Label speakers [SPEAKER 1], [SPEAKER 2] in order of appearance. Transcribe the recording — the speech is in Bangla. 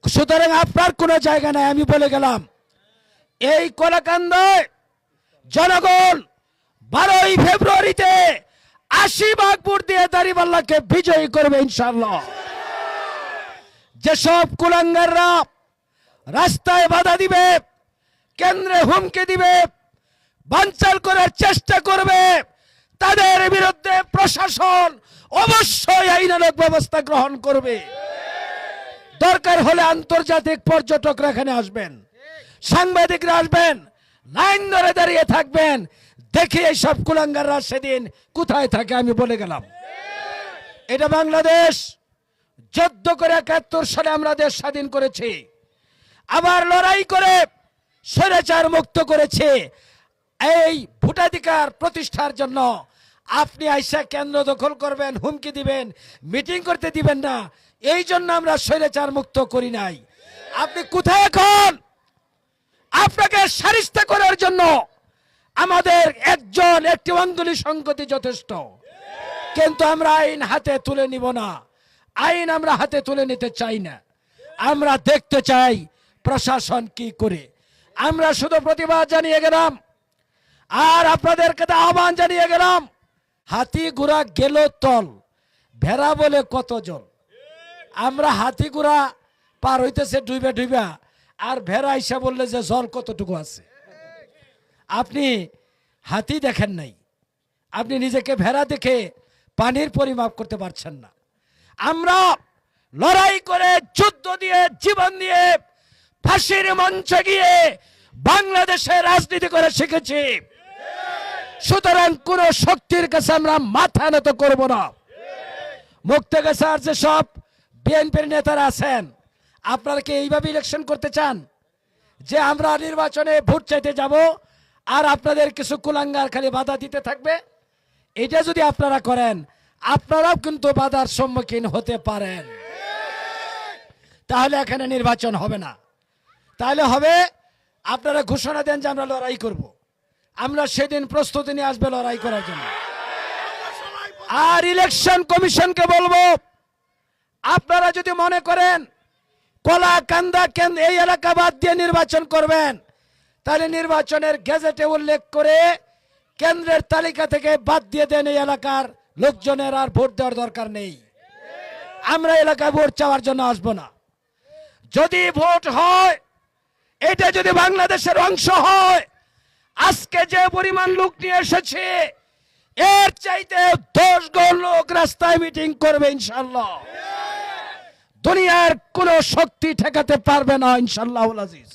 [SPEAKER 1] সুতরাং আপনার কোনো জায়গা নাই। আমি বলে গেলাম এই কলাকান্দায় জনগণ 12ই ফেব্রুয়ারিতে 80 ভাগ ভোট দিয়ে দাঁড়িপাল্লাকে বিজয়ী করবে ইনশাআল্লাহ। যেসব কুলাঙ্গাররা রাস্তায় বাধা দিবে, কেন্দ্রে হুমকি দিবে, বানচাল করার চেষ্টা করবে, তাদের বিরুদ্ধে প্রশাসন অবশ্যই আইনানুগ ব্যবস্থা গ্রহণ করবে। দরকার হলে আন্তর্জাতিক পর্যটকরা এখানে আসবেন, সাংবাদিকরা আসবেন, লাইন ধরে দাঁড়িয়ে থাকবেন, দেখি এইসব কুলাঙ্গাররা সেদিন কোথায় থাকে। আমি বলে গেলাম এটা বাংলাদেশ যুদ্ধ করে 71 সালে আমরা দেশ স্বাধীন করেছি, আবার লড়াই করে স্বৈরাচার মুক্ত করেছে। এই ভোটাধিকার প্রতিষ্ঠার জন্য আপনি আইসা কেন্দ্র দখল করবেন, হুমকি দিবেন, মিটিং করতে দিবেন না, এই জন্য আমরা স্বৈরাচার মুক্ত করি নাই। আপনি কোথায় এখন? আপনাকে সারিস্তা করার জন্য আমাদের একটি আঙ্গুলি সংগতি যথেষ্ট, কিন্তু আমরা আইন হাতে তুলে নিব না। আইন আমরা হাতে তুলে নিতে চাই না, আমরা দেখতে চাই প্রশাসন কি করে। আমরা শুধু প্রতিবাদ জানিয়ে গেলাম আর আপনাদের কাছে আহ্বান জানিয়ে গেলাম, হাতি ঘোড়া গেল তল, ভেড়া বলে কত জল। আমরা হাতি ঘোড়া পার হইতেছে ডুইবা ডুইবা, আর ভেড়া আইসা বললে যে জল কতটুকু আছে। আপনি হাতি দেখেন নাই, আপনি নিজেকে ভেড়া দেখে পানির পরিমাপ করতে পারছেন না। আমরা লড়াই করে, যুদ্ধ দিয়ে, জীবন দিয়ে, ফাঁসির মঞ্চে গিয়ে বাংলাদেশে রাজনীতি করে শিখেছি। সুতরাং কোন শক্তির কাছে আমরা মাথা নত করব না। মুক্তাগাছার যে সব বিএনপির নেতারা আছেন, আপনারা কি এইভাবে ইলেকশন করতে চান যে আমরা নির্বাচনে ভোট চাইতে যাব আর আপনাদের কিছু কুলাঙ্গার খালি বাধা দিতে থাকবে? এটা যদি আপনারা করেন, আপনারাও কিন্তু বাধার সম্মুখীন হতে পারেন। তাহলে এখানে নির্বাচন হবে না। তাহলে হবে আপনারা ঘোষণা দেন যে আমরা লড়াই করব, আমরা সেদিন প্রস্তুতি নিয়ে আসবে লড়াই করার জন্য। আর ইলেকশন কমিশনকে বলবো, আপনারা যদি মনে করেন কলাকান্দা এই এলাকা বাদ দিয়ে নির্বাচন করবেন, তাহলে নির্বাচনের গেজেটে উল্লেখ করে কেন্দ্রের তালিকা থেকে বাদ দিয়ে দেন। এই এলাকার লোকজনের আর ভোট দেওয়ার দরকার নেই। আমরা এলাকায় ভোট চাওয়ার জন্য আসবো না। যদি ভোট হয়, এটা যদি বাংলাদেশের অংশ হয়, আজকে যে পরিমাণ লোক নিয়ে এসেছে এর চাইতে 10 গুণ লোক রাস্তায় মিটিং করবে ইনশাআল্লাহ। দুনিয়ার কোন শক্তি ঠেকাতে পারবে না ইনশাআল্লাহুল আজিজ।